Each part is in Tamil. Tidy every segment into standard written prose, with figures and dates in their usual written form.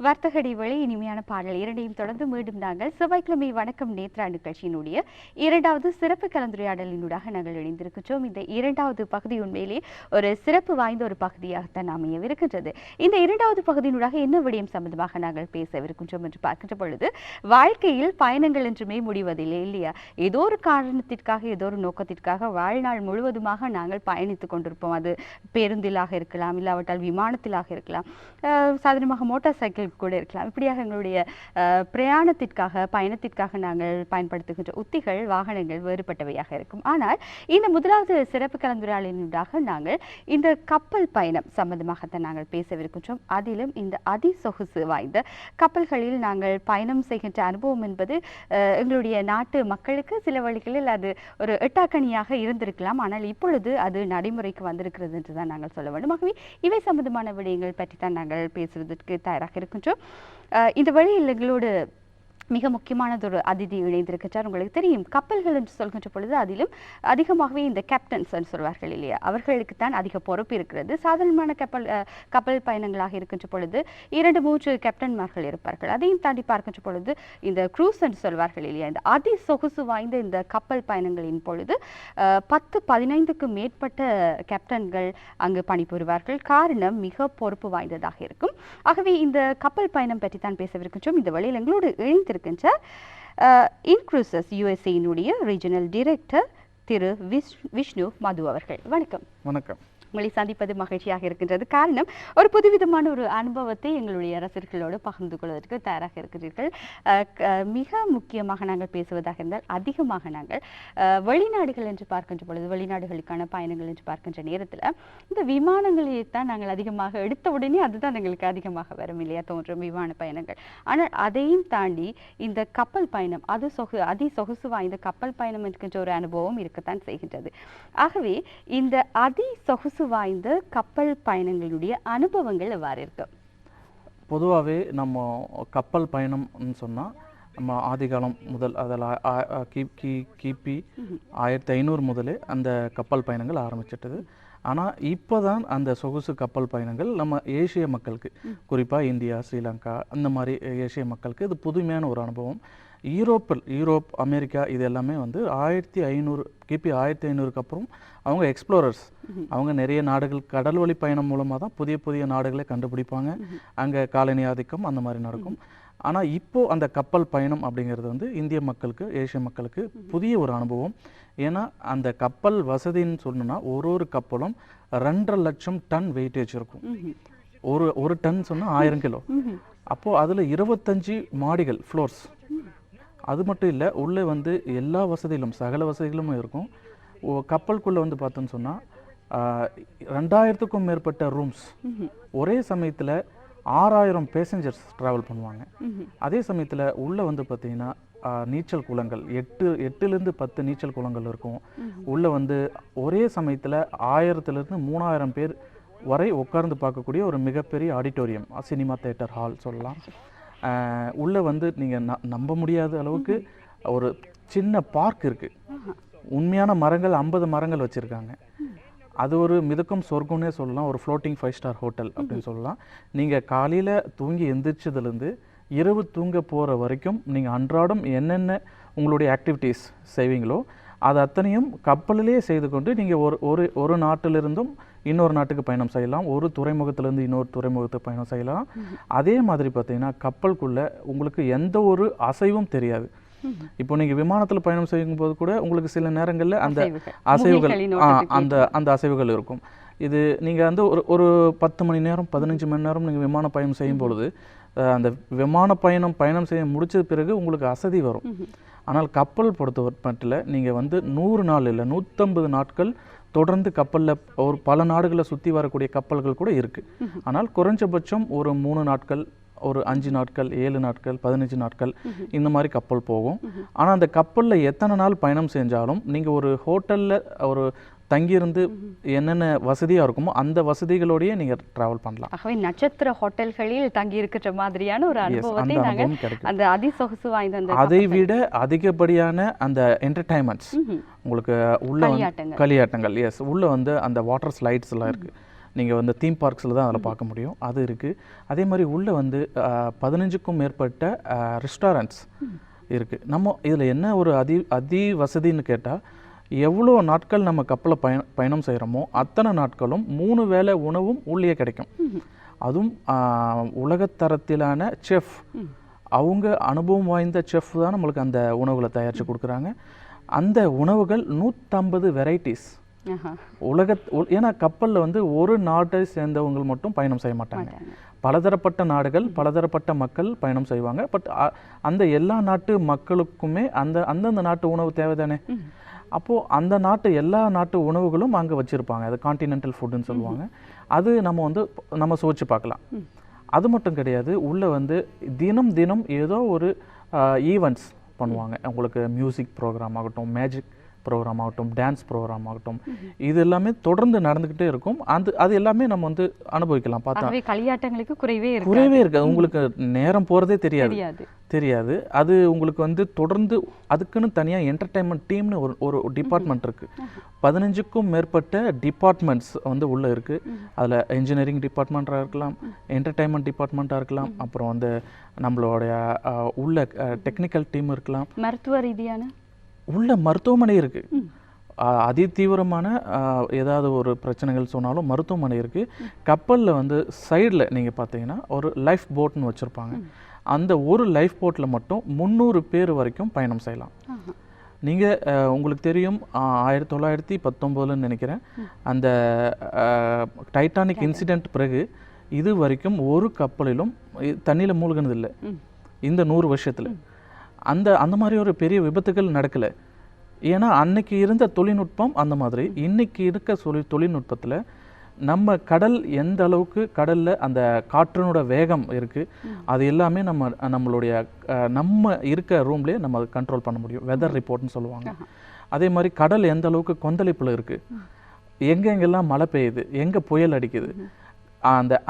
வர்த்தக இடைவேளை இனிமையான பாடல் இரண்டையும் தொடர்ந்து மீண்டும் நாங்கள் செவ்வாய்க்கிழமை வணக்கம் நேத்ரா நிகழ்ச்சியினுடைய இரண்டாவது சிறப்பு கலந்துரையாடலினூடாக நாங்கள் இணைந்திருக்கின்றோம். இந்த இரண்டாவது பகுதி உண்மையிலே ஒரு சிறப்பு வாய்ந்த ஒரு பகுதியாகத்தான் அமையவிருக்கின்றது. இந்த இரண்டாவது பகுதியினூடாக என்ன விடயம் சம்பந்தமாக நாங்கள் பேசவிருக்கின்றோம் என்று பார்க்கின்ற பொழுது, வாழ்க்கையில் பயணங்கள் என்றுமே முடிவதில்லை இல்லையா? ஏதோ ஒரு காரணத்திற்காக ஏதோ ஒரு நோக்கத்திற்காக வாழ்நாள் முழுவதுமாக நாங்கள் பயணித்துக் கொண்டிருப்போம். அது பேருந்திலாக இருக்கலாம், இல்லாவிட்டால் விமானத்திலாக இருக்கலாம், சாதாரணமாக மோட்டார் சைக்கிள் கூட இருக்கலாம். இப்படியாக எங்களுடைய பிரயாணத்திற்காக பயணத்திற்காக நாங்கள் பயன்படுத்துகின்ற உத்திகள் வாகனங்கள் வேறுபட்டவையாக இருக்கும். ஆனால் இந்த முதலாவது சிறப்பு கலந்துரையாடலினூடாக நாங்கள் இந்த கப்பல் பயணம் சம்பந்தமாகத்தான் நாங்கள் பேசவிருக்கின்றோம். அதிலும் இந்த அதிசொகுசு வாய்ந்த கப்பல்களில் நாங்கள் பயணம் செய்கின்ற அனுபவம் என்பது எங்களுடைய நாட்டு மக்களுக்கு சில வழிகளில் அது ஒரு எட்டாக்கணியாக இருந்திருக்கலாம். ஆனால் இப்பொழுது அது நடைமுறைக்கு வந்திருக்கிறது என்றுதான் நாங்கள் சொல்ல வேண்டும். ஆகவே இவை சம்பந்தமான விடயங்கள் பற்றி தான் நாங்கள் பேசுவதற்கு தயாராக இருக்கின்றோம். இந்த வழியில் எங்களோடு மிக முக்கியமானதொரு அதிதி இணைந்திருக்கின்றார். உங்களுக்கு தெரியும், கப்பல்கள் என்று சொல்கின்ற பொழுது அதிலும் அதிகமாகவே இந்த கேப்டன்ஸ் என்று சொல்வார்கள் இல்லையா, அவர்களுக்கு தான் அதிக பொறுப்பு இருக்கிறது. சாதாரணமான கப்பல் பயணங்களாக இருக்கின்ற பொழுது 2-3 கேப்டன்மார்கள் இருப்பார்கள். அதையும் தாண்டி பார்க்கின்ற பொழுது இந்த க்ரூஸ் என்று சொல்வார்கள் இல்லையா, இந்த அதி சொகுசு வாய்ந்த இந்த கப்பல் பயணங்களின் பொழுது 10-15க்கும் மேற்பட்ட கேப்டன்கள் அங்கு பணிபுரிவார்கள். காரணம் மிக பொறுப்பு வாய்ந்ததாக இருக்கும். ஆகவே இந்த கப்பல் பயணம் பற்றி தான் பேசவிருக்கின்றோம். இந்த வழியில் எங்களோடு இணைந்திருக்கின்ற இன்க்ரூசஸ் யுஎஸ்ஏனுடைய ரீஜனல் டைரக்டர் திரு விஷ்ணு மது அவர்கள். வணக்கம். வணக்கம். உங்களை சந்திப்பது மகிழ்ச்சியாக இருக்கின்றது. காரணம், ஒரு புதுவிதமான ஒரு அனுபவத்தை எங்களுடைய ரசிகர்களோடு பகிர்ந்து கொள்வதற்கு தயாராக இருக்கிறீர்கள். மிக முக்கியமாக நாங்கள் பேசுவதாக இருந்தால், அதிகமாக நாங்கள் வெளிநாடுகள் என்று பார்க்கின்ற பொழுது, வெளிநாடுகளுக்கான பயணங்கள் என்று பார்க்கின்ற நேரத்தில் இந்த விமானங்களை தான் நாங்கள் அதிகமாக எடுத்த உடனே அதுதான் எங்களுக்கு அதிகமாக வரும் இல்லையா, தோன்றும் விமான பயணங்கள். ஆனால் அதையும் தாண்டி இந்த கப்பல் பயணம், அதி சொகுசு வாய்ந்த கப்பல் பயணம் என்கின்ற ஒரு அனுபவம் இருக்கத்தான் செய்கின்றது. ஆகவே இந்த அதி சொகுசு வாய்ந்த கப்பல் பயணங்களுடைய அனுபவங்கள் எவ்வாறு இருக்கு? பொதுவாகவே நம்ம கப்பல் பயணம்னு சொன்னால் நம்ம ஆதிகாலம் முதல், அதில் கிபி 1500 முதலே அந்த கப்பல் பயணங்கள் ஆரம்பிச்சிட்டது. ஆனால் இப்போ தான் அந்த சொகுசு கப்பல் பயணங்கள் நம்ம ஏசிய மக்களுக்கு, குறிப்பாக இந்தியா, ஸ்ரீலங்கா, அந்த மாதிரி ஏசிய மக்களுக்கு இது புதுமையான ஒரு அனுபவம். யூரோப், அமெரிக்கா இது எல்லாமே வந்து 1500 கிபி 1500க்கு அப்புறம் அவங்க எக்ஸ்ப்ளோரர்ஸ், அவங்க நிறைய நாடுகள் கடல் வழி பயணம் மூலமாக தான் புதிய புதிய நாடுகளை கண்டுபிடிப்பாங்க. அங்கே காலனி ஆதிக்கம் அந்த மாதிரி நடக்கும். ஆனால் இப்போது அந்த கப்பல் பயணம் அப்படிங்கிறது வந்து இந்திய மக்களுக்கு, ஏசிய மக்களுக்கு புதிய ஒரு அனுபவம். ஏன்னா அந்த கப்பல் வசதின்னு சொன்னோன்னா ஒரு கப்பலும் 2.5 லட்சம் டன் வெயிட்டேஜ் இருக்கும். ஒரு டன் சொன்னால் 1000 கிலோ. அப்போது அதில் 25 மாடிகள், ஃப்ளோர்ஸ். அது மட்டும் இல்லை, உள்ளே வந்து எல்லா வசதிகளும், சகல வசதிகளும் இருக்கும். கப்பலுக்குள்ளே வந்து பார்த்தோன்னு சொன்னால் 2000க்கும் மேற்பட்ட ரூம்ஸ். ஒரே சமயத்தில் 6000 பேசஞ்சர்ஸ் ட்ராவல் பண்ணுவாங்க. அதே சமயத்தில் உள்ளே வந்து பார்த்திங்கன்னா நீச்சல் குளங்கள் 8லேருந்து 10 நீச்சல் குளங்கள் இருக்கும். உள்ளே வந்து ஒரே சமயத்தில் 1000லேருந்து 3000 பேர் வரை உட்கார்ந்து பார்க்கக்கூடிய ஒரு மிகப்பெரிய ஆடிட்டோரியம், சினிமா தேட்டர் ஹால் சொல்லலாம். உள்ளே வந்து நீங்கள் நம்ப முடியாத அளவுக்கு ஒரு சின்ன பார்க் இருக்குது. உண்மையான மரங்கள் 50 மரங்கள் வச்சுருக்காங்க. அது ஒரு மிதக்கும் சொர்க்கம்னே சொல்லலாம். ஒரு ஃப்ளோட்டிங் 5 ஸ்டார் ஹோட்டல் அப்படின்னு சொல்லலாம். நீங்கள் காலையில் தூங்கி எந்திரிச்சதுலேருந்து இரவு தூங்க போகிற வரைக்கும் நீங்கள் அன்றாடம் என்னென்ன உங்களுடைய ஆக்டிவிட்டீஸ் செய்வீங்களோ அது அத்தனையும் கப்பலிலே செய்து கொண்டு நீங்கள் ஒரு நாட்டிலிருந்தும் இன்னொரு நாட்டுக்கு பயணம் செய்யலாம். ஒரு துறைமுகத்திலேருந்து இன்னொரு துறைமுகத்துக்கு பயணம் செய்யலாம். அதே மாதிரி பார்த்தீங்கன்னா கப்பலுக்குள்ளே உங்களுக்கு எந்த ஒரு அசைவும் தெரியாது. இப்போ நீங்கள் விமானத்தில் பயணம் செய்யும்போது கூட உங்களுக்கு சில நேரங்களில் அந்த அசைவுகள் அந்த அசைவுகள் இருக்கும். இது நீங்கள் வந்து ஒரு 10 மணி நேரம் 15 மணி நேரம் நீங்கள் விமான பயணம் செய்யும் பொழுது அந்த விமான பயணம் செய்ய முடிச்சது பிறகு உங்களுக்கு அசதி வரும். ஆனால் கப்பல் பொறுத்தவரை நீங்கள் வந்து 100 நாள் இல்லை 150 நாட்கள் தொடர்ந்து கப்பலில் ஒரு பல நாடுகளை சுற்றி வரக்கூடிய கப்பல்கள் கூட இருக்குது. ஆனால் குறைஞ்சபட்சம் ஒரு 3 நாட்கள், ஒரு 5 நாட்கள், 7 நாட்கள், 15 நாட்கள் இந்த மாதிரி கப்பல் போகும். ஆனால் அந்த கப்பலில் எத்தனை நாள் பயணம் செஞ்சாலும் நீங்கள் ஒரு ஹோட்டலில் ஒரு தங்கியிருந்து என்னென்ன வசதியாக இருக்குமோ அந்த வசதிகளோடையே நீங்கள் ட்ராவல் பண்ணலாம். ஆகவே நட்சத்திர ஹோட்டல்களில் தங்கி இருக்கிற மாதிரியான ஒரு அனுபவத்தை நாங்கள் அந்த அதிசொகுசு வாய்ந்த அதை விட அதிகப்படியான அந்த என்டர்டைன்மெண்ட்ஸ் உங்களுக்கு உள்ள களியாட்டங்கள். எஸ், உள்ள வந்து அந்த வாட்டர் ஸ்லைட்ஸ் எல்லாம் இருக்குது. நீங்கள் வந்து தீம் பார்க்ஸில் தான் அதில் பார்க்க முடியும். அது இருக்குது. அதே மாதிரி உள்ளே வந்து 15க்கும் மேற்பட்ட ரெஸ்டாரண்ட்ஸ் இருக்குது. நம்ம இதில் என்ன ஒரு அதி வசதின்னு கேட்டால், எவ்வளோ நாட்கள் நம்ம கப்பலில் பயணம் செய்கிறோமோ அத்தனை நாட்களும் 3 வேளை உணவும் உள்ளே கிடைக்கும். அதுவும் உலகத்தரத்திலான செஃப், அவங்க அனுபவம் வாய்ந்த செஃப் தான் நம்மளுக்கு அந்த உணவுகளை தயாரித்து கொடுக்குறாங்க. அந்த உணவுகள் 150 வெரைட்டிஸ். ஏன்னா கப்பலில் வந்து ஒரு நாட்டை சேர்ந்தவங்க மட்டும் பயணம் செய்ய மாட்டாங்க. பலதரப்பட்ட நாடுகள், பலதரப்பட்ட மக்கள் பயணம் செய்வாங்க. பட் அந்த எல்லா நாட்டு மக்களுக்குமே அந்தந்த நாட்டு உணவு தேவைதானே. அப்போது அந்த நாட்டு எல்லா நாட்டு உணவுகளும் அங்கே வச்சுருப்பாங்க. அது கான்டினென்டல் ஃபுட்டுன்னு சொல்லுவாங்க. அது நம்ம சுவைச்சு பார்க்கலாம். அது மட்டும் கிடையாது, உள்ளே வந்து தினம் ஏதோ ஒரு ஈவெண்ட்ஸ் பண்ணுவாங்க. உங்களுக்கு மியூசிக் ப்ரோக்ராம் ஆகட்டும், மேஜிக் ப்ரோக்ராம் ஆகட்டும், டான்ஸ் ப்ரோக்ராம் ஆகட்டும், இது எல்லாமே தொடர்ந்து நடந்துக்கிட்டே இருக்கும். அது எல்லாமே நம்ம வந்து அனுபவிக்கலாம். பார்த்தா களியாட்டங்களுக்கு குறைவே இருக்காது. உங்களுக்கு நேரம் போகிறதே தெரியாது. அது உங்களுக்கு வந்து தொடர்ந்து அதுக்குன்னு தனியாக என்டர்டைன்மெண்ட் டீம்னு ஒரு டிபார்ட்மெண்ட் இருக்குது. 15க்கும் மேற்பட்ட டிபார்ட்மெண்ட்ஸ் வந்து உள்ளே இருக்குது. அதில் இன்ஜினியரிங் டிபார்ட்மெண்ட்டாக இருக்கலாம், என்டர்டைன்மெண்ட் டிபார்ட்மெண்ட்டாக இருக்கலாம், அப்புறம் வந்து நம்மளுடைய உள்ள டெக்னிக்கல் டீம் இருக்கலாம், மருத்துவ ரீதியான உள்ள மருத்துவமனை இருக்குது. அதி தீவிரமான ஏதாவது ஒரு பிரச்சனைகள் சொன்னாலும் மருத்துவமனை இருக்குது. கப்பலில் வந்து சைடில் நீங்கள் பார்த்தீங்கன்னா ஒரு லைஃப் போட்னு வச்சுருப்பாங்க. அந்த ஒரு லைஃப் போட்டில் மட்டும் 300 பேர் வரைக்கும் பயணம் செய்யலாம். நீங்கள் உங்களுக்கு தெரியும் 1919 நினைக்கிறேன், அந்த டைட்டானிக் இன்சிடெண்ட் பிறகு இது வரைக்கும் ஒரு கப்பலிலும் தண்ணியில் மூழ்கினதில்லை. இந்த 100 வருஷத்தில் அந்த மாதிரி ஒரு பெரிய விபத்துகள் நடக்கலை. ஏன்னா அன்னைக்கு இருந்த தொழில்நுட்பம் அந்த மாதிரி. இன்னைக்கு இருக்க தொழில்நுட்பத்தில் நம்ம கடல் எந்த அளவுக்கு கடலில் அந்த காற்றினோட வேகம் இருக்குது, அது எல்லாமே நம்மளுடைய நம்ம இருக்க ரூம்லேயே நம்ம கண்ட்ரோல் பண்ண முடியும். வெதர் ரிப்போர்ட்னு சொல்லுவாங்க. அதே மாதிரி கடல் எந்த அளவுக்கு கொந்தளிப்பில் இருக்குது, எங்கெங்கெல்லாம் மழை பெய்யுது, எங்கே புயல் அடிக்குது,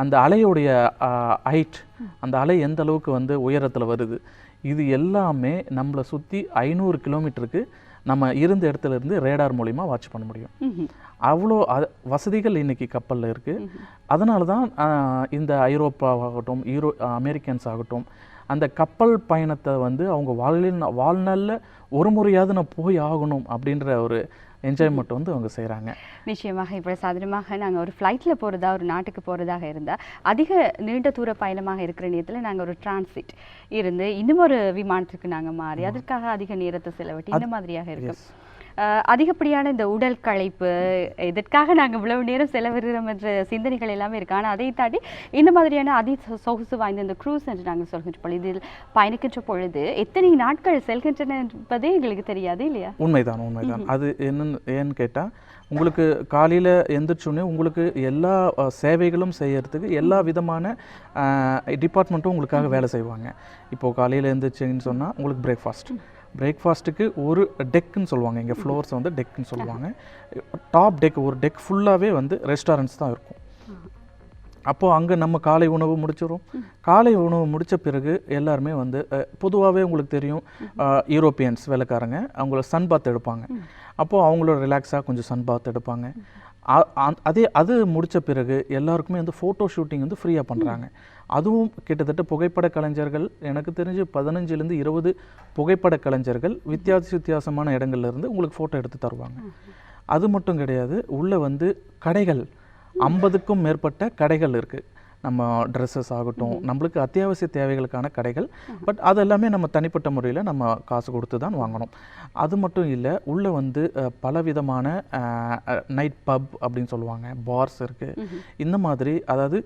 அந்த அலையுடைய ஹைட், அந்த அலை எந்த அளவுக்கு வந்து உயரத்தில் வருது, இது எல்லாமே நம்மளை சுற்றி 500 கிலோமீட்டருக்கு நம்ம இருந்த இடத்துல இருந்து ரேடார் மூலிமா வாட்ச் பண்ண முடியும். அவ்வளோ வசதிகள் இன்னைக்கு கப்பலில் இருக்குது. அதனால தான் இந்த ஐரோப்பாவாகட்டும், அமெரிக்கன்ஸ் ஆகட்டும், அந்த கப்பல் பயணத்தை வந்து அவங்க வாழ்நாளில் ஒரு முறையாவது நான் போய் ஆகணும் அப்படின்ற ஒரு என்ஜாய்மெண்ட் வந்து அவங்க செய்கிறாங்க. நிச்சயமாக. இப்போ சாதாரணமாக நாங்கள் ஒரு ஃப்ளைட்டில் போகிறதா, ஒரு நாட்டுக்கு போகிறதாக இருந்தால் அதிக நீண்ட தூர பயணமாக இருக்கிற நேரத்தில் நாங்கள் ஒரு டிரான்சிட் இருந்து இன்னும் ஒரு விமானத்துக்கு நாங்கள் மாறி அதற்காக அதிக நேரத்தை செலவிட்டு இந்த மாதிரியாக இருக்கும். அதிகப்படியான இந்த உடல் களைப்பு, இதற்காக நாங்கள் இவ்வளவு நேரம் செலவிடுறோம் என்ற சிந்தனைகள் எல்லாமே இருக்குது. ஆனால் அதை தாண்டி இந்த மாதிரியான சொகுசு வாய்ந்த இந்த க்ரூஸ் என்று நாங்கள் சொல்கின்ற பொழுது, இதில் பயணிக்கின்ற பொழுது எத்தனை நாட்கள் செல்கின்றன என்பதே எங்களுக்கு தெரியாது இல்லையா? உண்மைதான். அது ஏன்னு கேட்டால், உங்களுக்கு காலையில் எந்திரிச்சோன்னே உங்களுக்கு எல்லா சேவைகளும் செய்யறதுக்கு எல்லா விதமான டிபார்ட்மெண்ட்டும் உங்களுக்காக வேலை செய்வாங்க. இப்போது காலையில் எழுந்திரிச்சிங்கன்னு சொன்னால் உங்களுக்கு பிரேக்ஃபாஸ்ட்டுக்கு ஒரு டெக்குன்னு சொல்லுவாங்க. இங்கே ஃப்ளோர்ஸ் வந்து டெக்குன்னு சொல்லுவாங்க. டாப் டெக், ஒரு டெக் ஃபுல்லாகவே வந்து ரெஸ்டாரண்ட்ஸ் தான் இருக்கும். அப்போது அங்கே நம்ம காலை உணவு முடிச்சிடும். காலை உணவு முடித்த பிறகு எல்லாருமே வந்து பொதுவாகவே உங்களுக்கு தெரியும், யூரோப்பியன்ஸ் வேலைக்காரங்க அவங்கள சன் பாத் எடுப்பாங்க. அப்போது அவங்களோட ரிலாக்ஸாக கொஞ்சம் சன் பாத் எடுப்பாங்க. அது முடித்த பிறகு எல்லாருக்குமே வந்து ஃபோட்டோ ஷூட்டிங் வந்து ஃப்ரீயாக பண்ணுறாங்க. அதுவும் கிட்டத்தட்ட புகைப்பட கலைஞர்கள், எனக்கு தெரிஞ்சு 15லேருந்து 20 புகைப்பட கலைஞர்கள் வித்தியாசமான இடங்கள்லேருந்து உங்களுக்கு ஃபோட்டோ எடுத்து தருவாங்க. அது மட்டும் கிடையாது, உள்ளே வந்து கடைகள் 50க்கும் மேற்பட்ட கடைகள் இருக்குது. நம்ம ட்ரெஸ்ஸஸ் ஆகட்டும், நம்மளுக்கு அத்தியாவசிய தேவைகளுக்கான கடைகள். பட் அது எல்லாமே நம்ம தனிப்பட்ட முறையில் நம்ம காசு கொடுத்து தான் வாங்கணும். அது மட்டும் இல்லை, உள்ளே வந்து பலவிதமான நைட் பப் அப்படின்னு சொல்லுவாங்க, பார்ஸ் இருக்குது. இந்த மாதிரி, அதாவது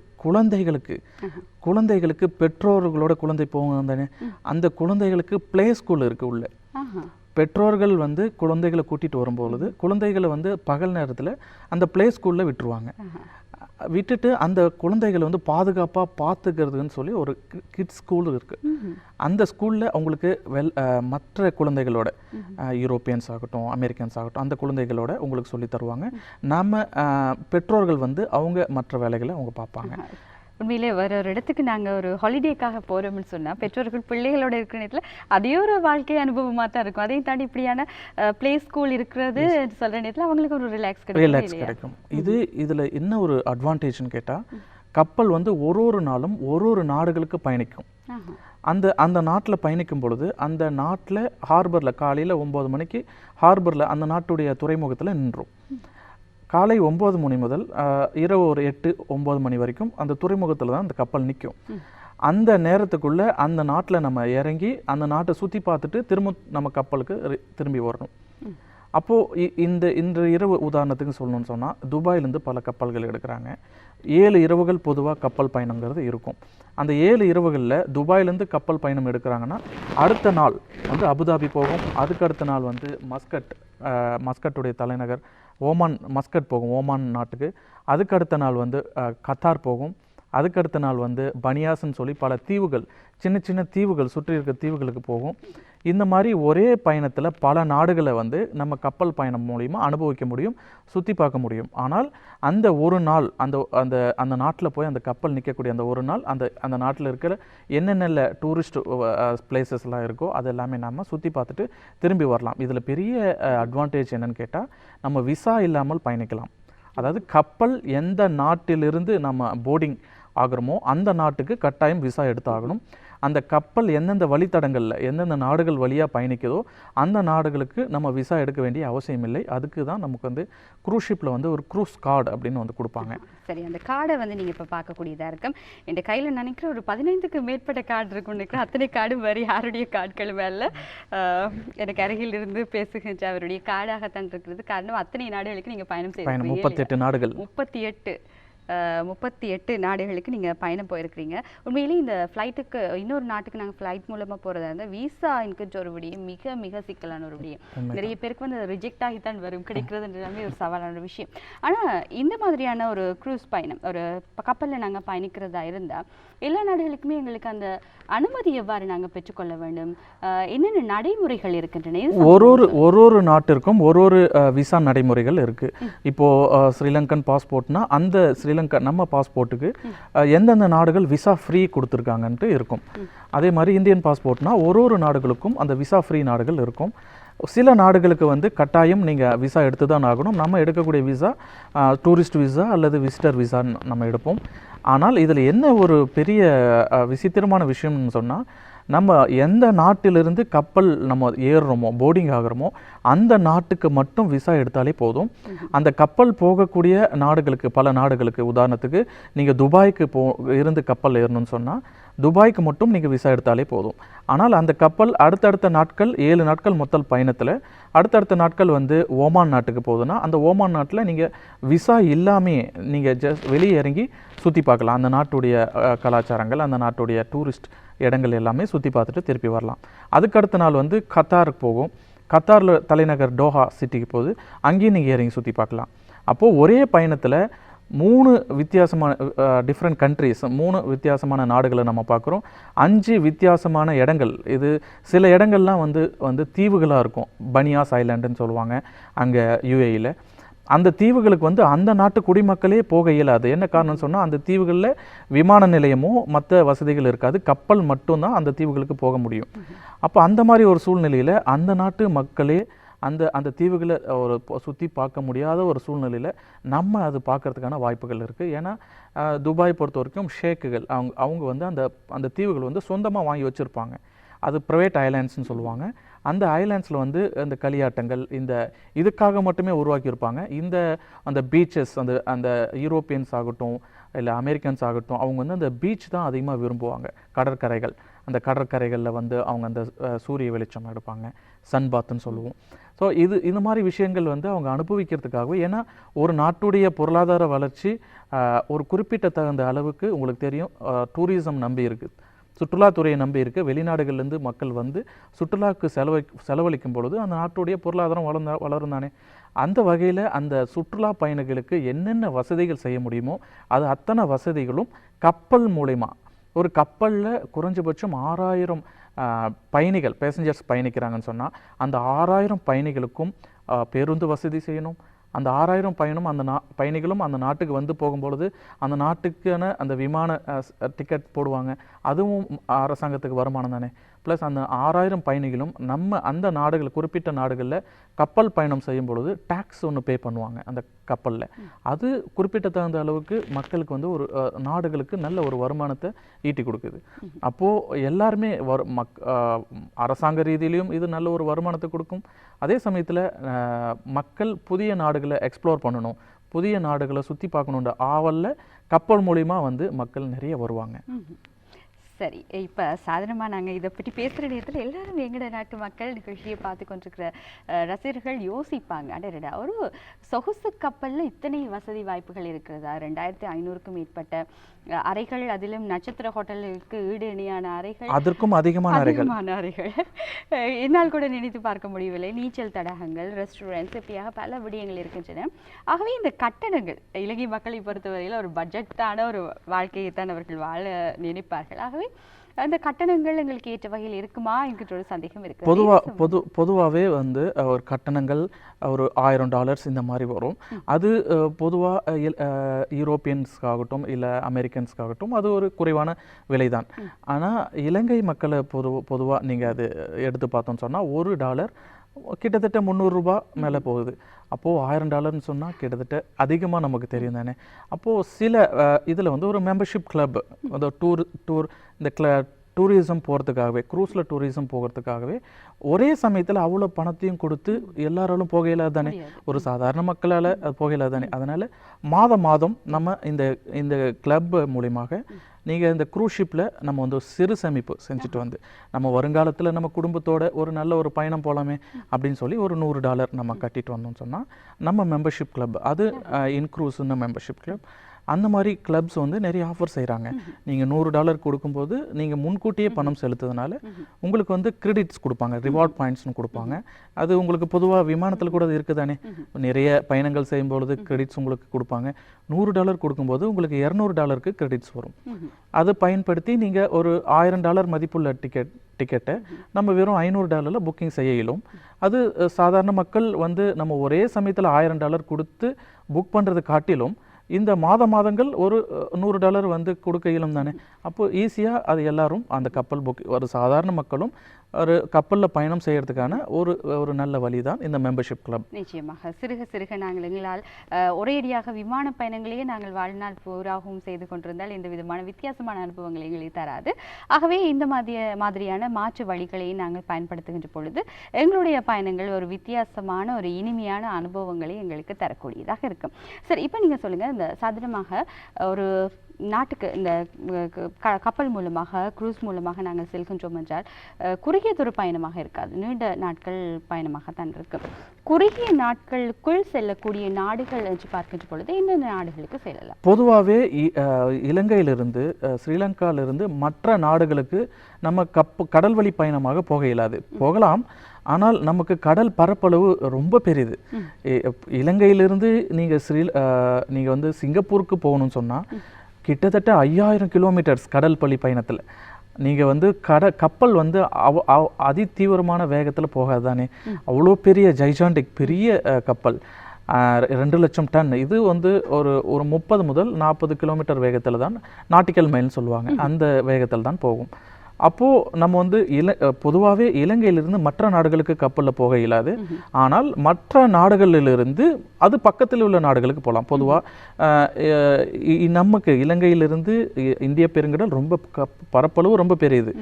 குழந்தைகளுக்கு பெற்றோர்களோட குழந்தை போவாங்க தானே, அந்த குழந்தைகளுக்கு ப்ளே ஸ்கூல் இருக்குது உள்ளே. பெற்றோர்கள் வந்து குழந்தைகளை கூட்டிகிட்டு வரும்பொழுது குழந்தைகளை வந்து பகல் நேரத்தில் அந்த ப்ளே ஸ்கூலில் விட்டுட்டு அந்த குழந்தைகளை வந்து பாதுகாப்பாக பார்த்துக்கிறதுன்னு சொல்லி ஒரு கிட்ஸ் ஸ்கூல் இருக்குது. அந்த ஸ்கூலில் அவங்களுக்கு மற்ற குழந்தைகளோட, யூரோப்பியன்ஸ் ஆகட்டும், அமெரிக்கன்ஸ் ஆகட்டும், அந்த குழந்தைகளோட உங்களுக்கு சொல்லி தருவாங்க. நம்ம பெற்றோர்கள் வந்து அவங்க மற்ற வேலைகளை அவங்க பார்ப்பாங்க. உண்மையிலே வேற ஒரு இடத்துக்கு நாங்க ஒரு ஹாலிடேக்காக போறோம்னு சொன்னா பெற்றோர்கள் பிள்ளைகளோட இருக்கிற நேரத்துல அதே ஒரு வாழ்க்கை அனுபவமா தான் இருக்கும். அதையும் தாண்டி இப்படியான பிளே ஸ்கூல் இருக்கிறது சொல்ற நேரத்துல அவங்களுக்கு ஒரு ரிலாக்ஸ் கிடைக்கும். இதுல என்ன ஒரு அட்வான்டேஜ்னு கேட்டா, கப்பல் வந்து ஒரு நாளும் ஒரு நாடுகளுக்கு பயணிக்கும். அந்த நாட்டில் பயணிக்கும் பொழுது அந்த நாட்டில் ஹார்பரில் காலையில் 9 மணிக்கு ஹார்பரில் அந்த நாட்டுடைய துறைமுகத்தில் நின்றும். காலை 9 மணி முதல் இரவு ஒரு 8-9 மணி வரைக்கும் அந்த துறைமுகத்தில் தான் அந்த கப்பல் நிற்கும். அந்த நேரத்துக்குள்ளே அந்த நாட்டில் நம்ம இறங்கி அந்த நாட்டை சுற்றி பார்த்துட்டு திரும்ப நம்ம கப்பலுக்கு திரும்பி வரணும். அப்போது இன்று இரவு உதாரணத்துக்கு சொல்லணும்னு சொன்னால், துபாயிலேருந்து பல கப்பல்கள் எடுக்கிறாங்க. 7 இரவுகள் பொதுவாக கப்பல் பயணங்கிறது இருக்கும். அந்த 7 இரவுகளில் துபாயிலேருந்து கப்பல் பயணம் எடுக்கிறாங்கன்னா அடுத்த நாள் வந்து அபுதாபி போகும். அதுக்கு அடுத்த நாள் வந்து மஸ்கட்டுடைய தலைநகர் மஸ்கட் போகும், ஓமான் நாட்டுக்கு. அதுக்கு அடுத்த நாள் வந்து கத்தார் போகும். அதுக்கடுத்த நாள் வந்து பனியாஸ்ன்னு சொல்லி பல தீவுகள், சின்ன சின்ன தீவுகள், சுற்றி இருக்க தீவுகளுக்கு போகும். இந்த மாதிரி ஒரே பயணத்தில் பல நாடுகளை வந்து நம்ம கப்பல் பயணம் மூலிமா அனுபவிக்க முடியும், சுற்றி பார்க்க முடியும். ஆனால் அந்த ஒரு நாள் அந்த நாட்டில் போய் அந்த கப்பல் நிற்கக்கூடிய அந்த ஒரு நாள் அந்த நாட்டில் இருக்கிற என்னென்ன டூரிஸ்ட் பிளேசஸ்லாம் இருக்கோ அது எல்லாமே நம்ம சுற்றி பார்த்துட்டு திரும்பி வரலாம். இதில் பெரிய அட்வான்டேஜ் என்னன்னு கேட்டால், நம்ம விசா இல்லாமல் பயணிக்கலாம். அதாவது கப்பல் எந்த நாட்டிலிருந்து நம்ம போர்டிங் ஆகிறோமோ அந்த நாட்டுக்கு கட்டாயம் விசா எடுத்து ஆகணும். அந்த கப்பல் எந்தெந்த வழித்தடங்களில் எந்தெந்த நாடுகள் வழியாக பயணிக்குதோ அந்த நாடுகளுக்கு நம்ம விசா எடுக்க வேண்டிய அவசியம் இல்லை. அதுக்கு தான் நமக்கு வந்து க்ரூஸ் ஷிப்பில் வந்து ஒரு க்ரூஸ் கார்டு அப்படின்னு வந்து கொடுப்பாங்க. சரி, அந்த கார்டை வந்து நீங்கள் இப்போ பார்க்கக்கூடியதாக இருக்கும். என் கையில் நினைக்கிற ஒரு 15க்கு மேற்பட்ட கார்டு இருக்கும்னு நினைக்கிறேன். அத்தனை கார்டு வேறு யாருடைய கார்டுகள் மேலே எனக்கு அருகில் இருந்து பேசுகின்ற அவருடைய கார்டாகத்தான் இருக்கிறது. காரணம் அத்தனை நாடுகளுக்கு நீங்கள் பயணம் செய்ய 38 நாடுகள் 38 நாடுகளுக்கு நீங்கள் பயணம் போயிருக்கிறீங்க. உண்மையிலேயே இந்த ஃப்ளைட்டுக்கு இன்னொரு நாட்டுக்கு நாங்கள் ஃப்ளைட் மூலமாக போகிறதா இருந்தால் விசா என்கின்ற ஒரு விடயம் மிக மிக சிக்கலான ஒரு விடயம். நிறைய பேருக்கு வந்து ரிஜெக்ட் ஆகித்தான் வரும், கிடைக்கிறதுன்றதாமே ஒரு சவாலான விஷயம். ஆனால் இந்த மாதிரியான ஒரு க்ரூஸ் பயணம், ஒரு கப்பலில் நாங்கள் பயணிக்கிறதா இருந்தால் எல்லா நாடுகளுக்குமே எங்களுக்கு அந்த அனுமதி எவ்வாறு நாங்கள் பெற்றுக்கொள்ள வேண்டும், என்னென்ன நடைமுறைகள் இருக்கின்றன? ஒரு நாட்டிற்கும் ஒரு விசா நடைமுறைகள் இருக்குது. இப்போது ஸ்ரீலங்கன் பாஸ்போர்ட்னா அந்த நம்ம பாஸ்போர்ட்டுக்கு எந்தெந்த நாடுகள் விசா ஃப்ரீ கொடுத்துருக்காங்கன்ட்டு இருக்கும். அதே மாதிரி இந்தியன் பாஸ்போர்ட்னா ஒரு நாடுகளுக்கும் அந்த விசா ஃப்ரீ நாடுகள் இருக்கும். சில நாடுகளுக்கு வந்து கட்டாயம் நீங்கள் விசா எடுத்து தான் ஆகணும். நம்ம எடுக்கக்கூடிய விசா டூரிஸ்ட் விசா அல்லது விசிட்டர் விசான்னு நம்ம எடுப்போம். ஆனால் இதில் என்ன ஒரு பெரிய விசித்திரமான விஷயம்னு சொன்னால், நம்ம எந்த நாட்டிலிருந்து கப்பல் நம்ம ஏறுறோமோ போர்டிங் ஆகிறோமோ அந்த நாட்டுக்கு மட்டும் விசா எடுத்தாலே போதும். அந்த கப்பல் போகக்கூடிய நாடுகளுக்கு, பல நாடுகளுக்கு, உதாரணத்துக்கு நீங்கள் துபாய்க்கு இருந்து கப்பல் ஏறணும்னு சொன்னால் துபாய்க்கு மட்டும் நீங்கள் விசா எடுத்தாலே போதும். ஆனால் அந்த கப்பல் அடுத்தடுத்த நாட்கள் 7 நாட்கள் மொத்தம் பயணத்தில் அடுத்தடுத்த நாட்கள் வந்து ஓமான் நாட்டுக்கு போகுதுன்னா அந்த ஓமான் நாட்டில் நீங்கள் விசா இல்லாமே நீங்கள் ஜஸ்ட் வெளியே இறங்கி சுற்றி பார்க்கலாம். அந்த நாட்டுடைய கலாச்சாரங்கள், அந்த நாட்டுடைய டூரிஸ்ட் இடங்கள் எல்லாமே சுற்றி பார்த்துட்டு திருப்பி வரலாம். அதுக்கடுத்த நாள் வந்து கத்தாருக்கு போகும். கத்தாரில் தலைநகர் டோஹா சிட்டிக்கு போகுது. அங்கேயும் நீங்கள் இறங்கி சுற்றி பார்க்கலாம். அப்போது ஒரே பயணத்தில் 3 வித்தியாசமான டிஃப்ரெண்ட் கண்ட்ரிஸ், 3 வித்தியாசமான நாடுகளை நம்ம பார்க்குறோம். 5 வித்தியாசமான இடங்கள். இது சில இடங்கள்லாம் வந்து தீவுகளாக இருக்கும். பனியாஸ் ஐலாண்டுன்னு சொல்லுவாங்க அங்கே யுஏஇயில். அந்த தீவுகளுக்கு வந்து அந்த நாட்டு குடிமக்களே போக இயலாது. என்ன காரணம்னு சொன்னால் அந்த தீவுகளில் விமான நிலையமோ மற்ற வசதிகள் இருக்காது. கப்பல் மட்டும்தான் அந்த தீவுகளுக்கு போக முடியும். அப்போ அந்த மாதிரி ஒரு சூழ்நிலையில் அந்த நாட்டு மக்களே அந்த தீவுகளை ஒரு சுற்றி பார்க்க முடியாத ஒரு சூழ்நிலையில் நம்ம அது பார்க்கறதுக்கான வாய்ப்புகள் இருக்குது. ஏன்னா துபாய் பொறுத்த வரைக்கும் ஷேக்குகள் அவங்க வந்து அந்த தீவுகள் வந்து சொந்தமாக வாங்கி வச்சுருப்பாங்க. அது ப்ரைவேட் ஐலாண்ட்ஸ்னு சொல்லுவாங்க. அந்த ஐலாண்ட்ஸில் வந்து அந்த களியாட்டங்கள் இதுக்காக மட்டுமே உருவாக்கியிருப்பாங்க. அந்த பீச்சஸ், அந்த யூரோப்பியன்ஸ் ஆகட்டும் இல்லை அமெரிக்கன்ஸ் ஆகட்டும், அவங்க வந்து அந்த பீச் தான் அதிகமாக விரும்புவாங்க. கடற்கரைகள், அந்த கடற்கரைகளில் வந்து அவங்க அந்த சூரிய வெளிச்சம் எடுப்பாங்க, சன்பாத்துன்னு சொல்லுவோம். ஸோ இந்த மாதிரி விஷயங்கள் வந்து அவங்க அனுபவிக்கிறதுக்காகவே, ஏன்னா ஒரு நாட்டுடைய பொருளாதார வளர்ச்சி ஒரு குறிப்பிட்ட தகுந்த அளவுக்கு உங்களுக்கு தெரியும் டூரிசம் நம்பி இருக்குது, சுற்றுலாத்துறையை நம்பி இருக்குது. வெளிநாடுகள்லேருந்து மக்கள் வந்து சுற்றுலாவுக்கு செலவழிக்கும் பொழுது அந்த நாட்டுடைய பொருளாதாரம் வளரும் தானே. அந்த வகையில் அந்த சுற்றுலா பயணிகளுக்கு என்னென்ன வசதிகள் செய்ய முடியுமோ அது அத்தனை வசதிகளும் கப்பல் மூலமா, ஒரு கப்பலில் குறைஞ்சபட்சம் 6000 பேசஞ்சர்ஸ் பயணிக்கிறாங்கன்னு சொன்னால் அந்த 6000 பயணிகளுக்கும் பேருந்து வசதி செய்யணும், அந்த 6000 பயணிகளும் அந்த நாட்டுக்கு வந்து போகும்பொழுது அந்த நாட்டுக்கான அந்த விமான டிக்கெட் போடுவாங்க, அதுவும் அரசாங்கத்துக்கு வருமானம் தானே. ப்ளஸ் அந்த 6000 பயணிகளும் நம்ம அந்த நாடுகள் குறிப்பிட்ட நாடுகளில் கப்பல் பயணம் செய்யும் பொழுது டேக்ஸ் ஒன்று பே பண்ணுவாங்க அந்த கப்பலில். அது குறிப்பிட்ட தகுந்த அளவுக்கு மக்களுக்கு வந்து ஒரு நாடுகளுக்கு நல்ல ஒரு வருமானத்தை ஈட்டி கொடுக்குது. அப்போது எல்லாருமே அரசாங்க ரீதியிலையும் இது நல்ல ஒரு வருமானத்தை கொடுக்கும். அதே சமயத்தில் மக்கள் புதிய நாடுகளை எக்ஸ்ப்ளோர் பண்ணணும், புதிய நாடுகளை சுற்றி பார்க்கணுன்ற ஆவலில் கப்பல் மூலிமா வந்து மக்கள் நிறைய வருவாங்க. சரி, இப்போ சாதாரணமாக நாங்கள் இதை பற்றி பேசுகிற நேரத்தில் எல்லாரும் எங்கட நாட்டு மக்கள் நிகழ்ச்சியை பார்த்து கொண்டிருக்கிற ரசிகர்கள் யோசிப்பாங்க, அடடா ஒரு சொகுசு கப்பலில் இத்தனை வசதி வாய்ப்புகள் இருக்கிறதா, 2500க்கும் மேற்பட்ட அறைகள், அதிலும் நட்சத்திர ஹோட்டலுக்கு ஈடு இணையான அறைகள், அதற்கும் அதிகமான அறைகள் என்னால் கூட நினைத்து பார்க்க முடியவில்லை. நீச்சல் தடாகங்கள், ரெஸ்டாரண்ட்ஸ், இப்படியாக பல விடயங்கள் இருக்கின்றன. ஆகவே இந்த கட்டணங்கள் இலங்கை மக்களை பொறுத்தவரையில் ஒரு பட்ஜெட்டான ஒரு வாழ்க்கையை தான் அவர்கள் வாழ நினைப்பார்கள். ஆகவே அந்த கட்டணங்கள் எங்களுக்கு ஏற்ற வகையில் இருக்குமா என்கிற ஒரு சந்தேகம் இருக்கு. பொதுவாகவே வந்து ஒரு கட்டணங்கள் ஒரு $1000 இந்த மாதிரி வரும். அது பொதுவாக யூரோப்பியன்ஸ்க்காகட்டும் இல்லை அமெரிக்கன்ஸ்க்காகட்டும் அது ஒரு குறைவான விலை தான். ஆனால் இலங்கை மக்களை பொதுவாக நீங்கள் அது எடுத்து பார்த்தோன்னு சொன்னால் $1 கிட்டத்தட்ட 300 ரூபாய் மேலே போகுது. அப்போது $1000 சொன்னால் கிட்டத்தட்ட அதிகமாக நமக்கு தெரியும் தானே. அப்போது சில இதில் வந்து ஒரு மெம்பர்ஷிப் கிளப், அந்த டூர் இந்த டூரிசம் போகிறதுக்காகவே, க்ரூஸில் டூரிசம் போகிறதுக்காகவே ஒரே சமயத்தில் அவ்வளோ பணத்தையும் கொடுத்து எல்லாராலும் போக இயலாது தானே, ஒரு சாதாரண மக்களால் அது போக இயலாது தானே. அதனால் மாதம் நம்ம இந்த கிளப் மூலியமாக நீங்கள் இந்த க்ரூஸ் ஷிப்பில் நம்ம வந்து சிறு சேமிப்பு செஞ்சுட்டு வந்து நம்ம வருங்காலத்தில் நம்ம குடும்பத்தோட ஒரு நல்ல ஒரு பயணம் போகலாமே அப்படின்னு சொல்லி ஒரு $100 நம்ம கட்டிட்டு வந்தோம்னு சொன்னால் நம்ம மெம்பர்ஷிப் கிளப், அது இன்க்ரூஸ்ன்னு மெம்பர்ஷிப் கிளப், அந்த மாதிரி கிளப்ஸ் வந்து நிறைய ஆஃபர் செய்கிறாங்க. நீங்கள் $100 கொடுக்கும்போது நீங்கள் முன்கூட்டியே பணம் செலுத்துறதுனால உங்களுக்கு வந்து கிரெடிட்ஸ் கொடுப்பாங்க, ரிவார்ட் பாயிண்ட்ஸ்னு கொடுப்பாங்க. அது உங்களுக்கு பொதுவாக விமானத்தில் கூட இருக்குதானே, நிறைய பயணங்கள் செய்யும்பொழுது கிரெடிட்ஸ் உங்களுக்கு கொடுப்பாங்க. $100 கொடுக்கும்போது உங்களுக்கு $200க்கு கிரெடிட்ஸ் வரும். அது பயன்படுத்தி நீங்கள் ஒரு $1000 மதிப்புள்ள டிக்கெட்டை நம்ம வெறும் $500 புக்கிங் செய்ய இயலும். அது சாதாரண மக்கள் வந்து நம்ம ஒரே சமயத்தில் $1000 கொடுத்து புக் பண்ணுறது காட்டிலும் இந்த மாதங்கள் ஒரு $100 வந்து கொடுக்க இயலும் தானே. அப்போது ஈஸியாக அது எல்லாரும் அந்த கப்பல் புக், ஒரு சாதாரண மக்களும் ஒரு கப்பலில் பயணம் செய்யறதுக்கான ஒரு நல்ல வழி தான் இந்த மெம்பர்ஷிப் கிளப். நிச்சயமாக சிறுக நாங்கள் எங்களால் ஒரேடியாக விமான பயணங்களையே நாங்கள் வாழ்நாள் பூராகவும் செய்து கொண்டிருந்தால் எந்த விதமான வித்தியாசமான அனுபவங்களை எங்களுக்கு தராது. ஆகவே இந்த மாதிரியான மாற்று வழிகளை நாங்கள் பயன்படுத்துகின்ற பொழுது எங்களுடைய பயணங்கள் ஒரு வித்தியாசமான ஒரு இனிமையான அனுபவங்களை எங்களுக்கு தரக்கூடியதாக இருக்கும். சரி, இப்போ நீங்கள் சொல்லுங்கள், இந்த சாதாரணமாக ஒரு நாட்டுக்கு இந்த கப்பல் மூலமாக, க்ரூஸ் மூலமாக நாங்கள் செல்கின்றோம் என்றால் குறுகியதொரு பயணமாக இருக்காது, நீண்ட நாட்கள் பயணமாகத்தான் இருக்கும். குறுகிய நாட்களுக்குள் செல்லக்கூடிய நாடுகள் என்று பார்க்கின்ற பொழுது என்னென்ன நாடுகளுக்கு செல்லலாம்? பொதுவாகவே இலங்கையிலிருந்து ஸ்ரீலங்காவிலிருந்து மற்ற நாடுகளுக்கு நம்ம கடல் வழி பயணமாக போக இயலாது. போகலாம், ஆனால் நமக்கு கடல் பரப்பளவு ரொம்ப பெரியது. இலங்கையிலிருந்து நீங்கள் வந்து சிங்கப்பூருக்கு போகணும்னு சொன்னால் கிட்டத்தட்ட 5000 கிலோமீட்டர்ஸ் கடல் வழி பயணத்தில். நீங்கள் வந்து கப்பல் வந்து அதி தீவிரமான வேகத்தில் போகாது தானே. அவ்வளோ பெரிய ஜைஜாண்டிக் பெரிய கப்பல், 2 லட்சம் டன். இது வந்து ஒரு 30 முதல் 40 கிலோமீட்டர் வேகத்தில் தான், நாட்டிக்கல் மைல்னு சொல்லுவாங்க, அந்த வேகத்தில் தான் போகும். அப்போது நம்ம வந்து பொதுவாகவே இலங்கையிலிருந்து மற்ற நாடுகளுக்கு கப்பலில் போக இயலாது. ஆனால் மற்ற நாடுகளிலிருந்து அது பக்கத்தில் உள்ள நாடுகளுக்கு போகலாம். பொதுவாக நமக்கு இலங்கையிலிருந்து இந்திய பெருங்கடல் ரொம்ப பரப்பளவு ரொம்ப பெரியது.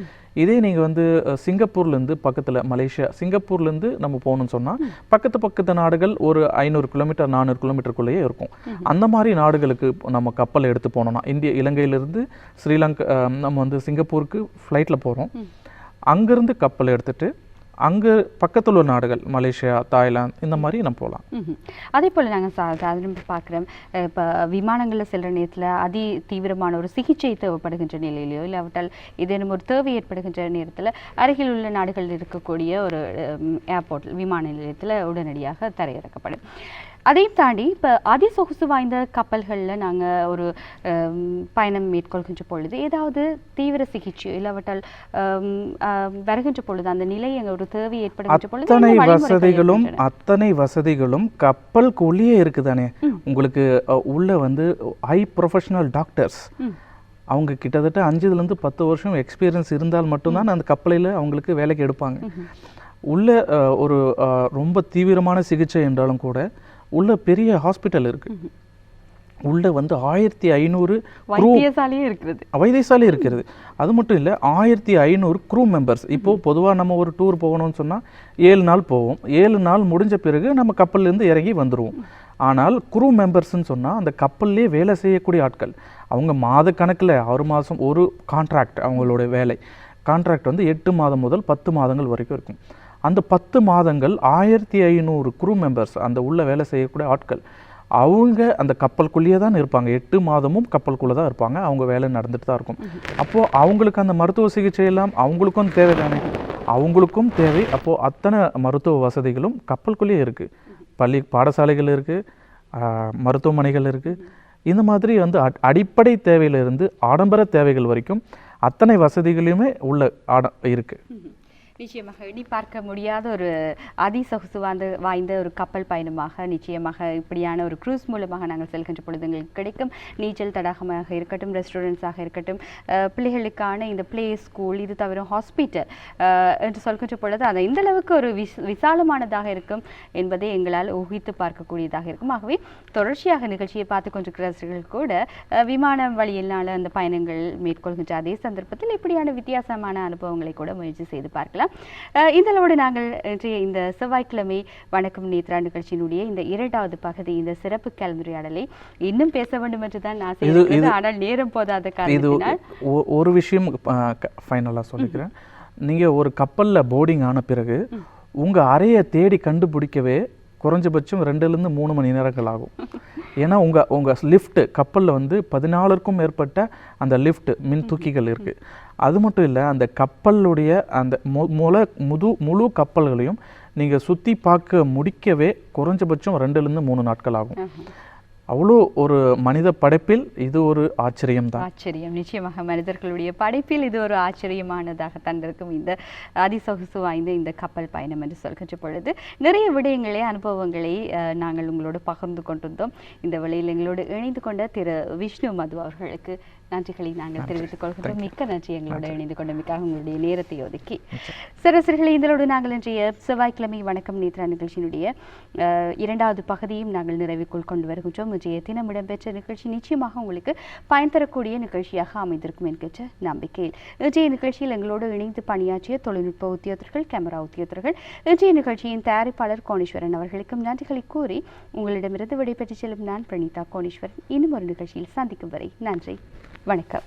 இதே நீங்கள் வந்து சிங்கப்பூர்லேருந்து பக்கத்தில் மலேசியா, சிங்கப்பூர்லேருந்து நம்ம போகணும்னு சொன்னால் பக்கத்து நாடுகள் ஒரு 500 கிலோமீட்டர் 400 கிலோமீட்டருக்குள்ளேயே இருக்கும். அந்த மாதிரி நாடுகளுக்கு நம்ம கப்பல் எடுத்து போனோம்னா, இலங்கையிலிருந்து ஸ்ரீலங்கா நம்ம வந்து சிங்கப்பூருக்கு ஃப்ளைட்டில் போகிறோம், அங்கேருந்து கப்பல் எடுத்துகிட்டு அங்கே பக்கத்தில் உள்ள நாடுகள் மலேசியா, தாய்லாந்து, இந்த மாதிரி நம்ம போகலாம். அதே போல் நாங்கள் சாதாரணமாக பார்க்குறோம், இப்போ விமானங்களில் செல்கிற நேரத்தில் அதி தீவிரமான ஒரு சிகிச்சை தேவைப்படுகின்ற நிலையிலையோ இல்லாவிட்டால் ஏதேனும் ஒரு தேவை ஏற்படுகின்ற நேரத்தில் அருகில் உள்ள நாடுகளில் இருக்கக்கூடிய ஒரு ஏர்போர்ட், விமான நிலையத்தில் உடனடியாக தரையிறக்கப்படும். அதையும் தாண்டி இப்போ அதிசொகுசு வாய்ந்த கப்பல்களில் நாங்கள் ஒரு பயணம் மேற்கொள்கின்ற பொழுது ஏதாவது தீவிர சிகிச்சை இல்லாவிட்டால் வருகின்ற பொழுது அந்த நிலை எங்கள் ஒரு தேவை ஏற்படுகின்ற பொழுது அத்தனை வசதிகளும் கப்பலுக்கு உள்ளே இருக்குதானே. உங்களுக்கு உள்ள வந்து ஹை ப்ரொஃபஷனல் டாக்டர்ஸ், அவங்க கிட்டத்தட்ட 5 to 10 வருஷம் எக்ஸ்பீரியன்ஸ் இருந்தால் மட்டும்தான் அந்த கப்பலில் அவங்களுக்கு வேலைக்கு எடுப்பாங்க. உள்ள ஒரு ரொம்ப தீவிரமான சிகிச்சை என்றாலும் கூட உள்ள பெரிய ஹாஸ்பிட்டல் இருக்கு. உள்ள வந்து 1500 வைத்தியசாலை இருக்கிறது. அது மட்டும் இல்லை, 1500 க்ரூ மெம்பர்ஸ். இப்போது பொதுவாக நம்ம ஒரு டூர் போகணும்னு சொன்னால் 7 நாள் போவோம். 7 நாள் முடிஞ்ச பிறகு நம்ம கப்பல்லேருந்து இறங்கி வந்துடுவோம். ஆனால் க்ரூ மெம்பர்ஸ்ன்னு சொன்னால் அந்த கப்பல்லே வேலை செய்யக்கூடிய ஆட்கள். அவங்க மாத கணக்கில் 6 மாதம் ஒரு கான்ட்ராக்ட், அவங்களோட வேலை கான்ட்ராக்ட் வந்து 8 மாதம் முதல் 10 மாதங்கள் வரைக்கும் இருக்கும். அந்த 10 மாதங்கள் 1500 க்ரூ மெம்பர்ஸ், அந்த உள்ள வேலை செய்யக்கூடிய ஆட்கள், அவங்க அந்த கப்பலுக்குள்ளேயே தான் இருப்பாங்க. 8 மாதமும் கப்பலுக்குள்ளே தான் இருப்பாங்க. அவங்க வேலை நடந்துட்டு தான் இருக்கும். அப்போது அவங்களுக்கு அந்த மருத்துவ சிகிச்சை எல்லாம் அவங்களுக்கும் தேவை தானே, அவங்களுக்கும் தேவை. அப்போது அத்தனை மருத்துவ வசதிகளும் கப்பலுக்குள்ளேயே இருக்குது. பாடசாலைகள் இருக்குது, மருத்துவமனைகள் இருக்குது. இந்த மாதிரி வந்து அடிப்படை தேவையிலிருந்து ஆடம்பர தேவைகள் வரைக்கும் அத்தனை வசதிகளையுமே உள்ள இருக்குது. நிச்சயமாக எண்ணி பார்க்க முடியாத ஒரு அதிசொகுசு வாய்ந்த ஒரு கப்பல் பயணமாக நிச்சயமாக இப்படியான ஒரு க்ரூஸ் மூலமாக நாங்கள் செல்கின்ற பொழுது எங்களுக்கு கிடைக்கும். நீச்சல் தடாகமாக இருக்கட்டும், ரெஸ்டாரண்ட்ஸாக இருக்கட்டும், பிள்ளைகளுக்கான இந்த பிளே ஸ்கூல், இது தவிர ஹாஸ்பிட்டல் என்று சொல்கின்ற பொழுது அது இந்த அளவுக்கு ஒரு விசாலமானதாக இருக்கும் என்பதை எங்களால் ஊகித்து பார்க்கக்கூடியதாக இருக்கும். ஆகவே தொடர்ச்சியாக நிகழ்ச்சியை பார்த்து கொண்டிருக்கிறவர்கள் கூட விமானம் வழியினால் அந்த பயணங்கள் மேற்கொள்கின்ற அதே சந்தர்ப்பத்தில் இப்படியான வித்தியாசமான அனுபவங்களை கூட முயற்சி செய்து பார்க்கலாம். இதனோடு நாங்கள் இந்த செவ்வாய்க்கிழமை வணக்கம் நேத்ரா நிகழ்ச்சியினுடைய இந்த 2வது பகுதி, இந்த சிறப்பு கலந்துரையாடலை இன்னும் பேச வேண்டும் என்றுதான் ஆசை இருக்கிறது. ஆனால் நேரம் போதாத காரணத்தினால் ஒரு விஷயம் ஃபைனலாக சொல்லிக்கிறேன். நீங்கள் ஒரு கப்பலில் போர்டிங் ஆன பிறகு உங்கள் அறையை தேடி கண்டுபிடிக்கவே குறைஞ்சபட்சம் 2 to 3 மணி நேரங்கள் ஆகும். ஏன்னா உங்கள் லிஃப்ட்டு கப்பலில் வந்து 14க்கும் மேற்பட்ட அந்த லிஃப்ட் மின் தூக்கிகள் இருக்குது. அது மட்டும் இல்லை, அந்த கப்பலுடைய அந்த முழு கப்பல்களையும் நீங்கள் சுற்றி பார்க்க முடிக்கவே குறைஞ்சபட்சம் 2 to 3 நாட்கள் ஆகும். அவ்வளோ ஒரு மனித படைப்பில் இது ஒரு ஆச்சரியம் தான். ஆச்சரியம், நிச்சயமாக மனிதர்களுடைய படைப்பில் இது ஒரு ஆச்சரியமானதாக தந்திருக்கும் இந்த அதிசொகுசு வாய்ந்த இந்த கப்பல் பயணம் என்று சொல்கின்ற பொழுது நிறைய விடயங்களை, அனுபவங்களை நாங்கள் உங்களோடு பகிர்ந்து கொண்டிருந்தோம். இந்த வேளையில் எங்களோடு இணைந்து கொண்ட திரு விஷ்ணு மது அவர்களுக்கு நன்றிகளை நாங்கள் தெரிவித்துக் கொள்கிறோம். மிக்க நன்றி எங்களோடு இணைந்து கொண்டமைக்காக உங்களுடைய நேரத்தை ஒதுக்கி. சிறசிறுகளை இதனோடு நாங்கள் இன்றைய செவ்வாய்க்கிழமை வணக்கம் நேத்ரா நிகழ்ச்சியினுடைய 2வது பகுதியும் நாங்கள் நிறைவுக்குள் கொண்டு வருகின்றோம். இன்றைய தினம் இடம்பெற்ற நிகழ்ச்சி நிச்சயமாக உங்களுக்கு பயன் தரக்கூடிய நிகழ்ச்சியாக அமைந்திருக்கும் என்கின்ற நம்பிக்கையில் இன்றைய நிகழ்ச்சியில் எங்களோடு இணைந்து பணியாற்றிய தொழில்நுட்ப உத்தியோகர்கள், கேமரா உத்தியோகர்கள், இன்றைய நிகழ்ச்சியின் தயாரிப்பாளர் கோணேஸ்வரன் அவர்களுக்கும் நன்றிகளை கூறி உங்களிடமிருந்து விடைபெற்று செல்லும் நான் பிரணீதா கோணேஸ்வரன். இன்னும் ஒரு நிகழ்ச்சியில் சந்திக்கும் வரை நன்றி, வணக்கம்.